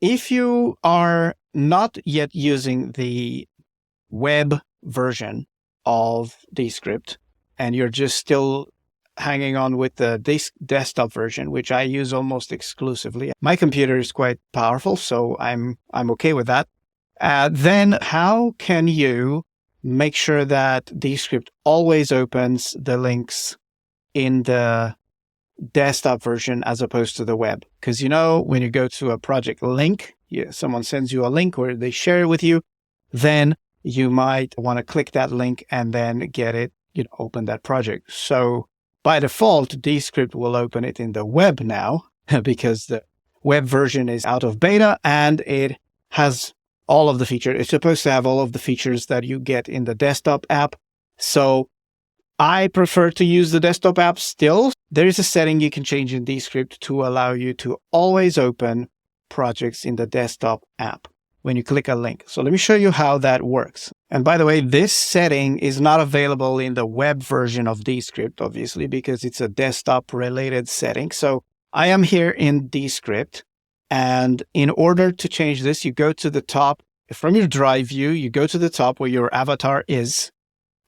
if you are not yet using the web version of Descript and you're just still hanging on with the desktop version, which I use almost exclusively, my computer is quite powerful, so I'm okay with that. Then how can you make sure that Descript always opens the links in the desktop version as opposed to the web? Because when you go to a project link, someone sends you a link or they share it with you, then you might want to click that link and then get it, open that project. So by default, Descript will open it in the web now because the web version is out of beta and it has all of the features. It's supposed to have all of the features that you get in the desktop app. So I prefer to use the desktop app still. There is a setting you can change in Descript to allow you to always open projects in the desktop app when you click a link. So let me show you how that works. And by the way, this setting is not available in the web version of Descript, obviously, because it's a desktop related setting. So I am here in Descript. And in order to change this, you go to the top from your drive view, you go to the top where your avatar is,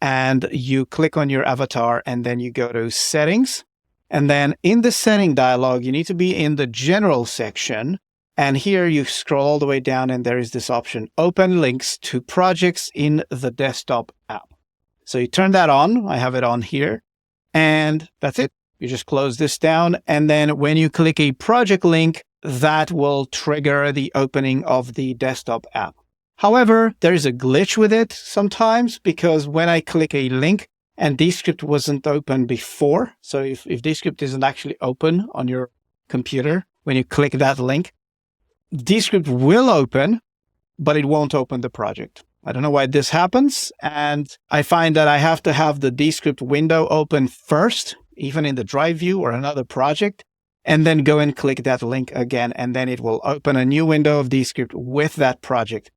and you click on your avatar, and then you go to settings. And then in the setting dialog, you need to be in the general section. And here you scroll all the way down and there is this option, open links to projects in the desktop app. So you turn that on. I have it on here and that's it. You just close this down. And then when you click a project link, that will trigger the opening of the desktop app. However, there is a glitch with it sometimes because when I click a link and Descript wasn't open before, so if Descript isn't actually open on your computer, when you click that link, Descript will open, but it won't open the project. I don't know why this happens. And I find that I have to have the Descript window open first, even in the drive view or another project, and then go and click that link again. And then it will open a new window of Descript with that project.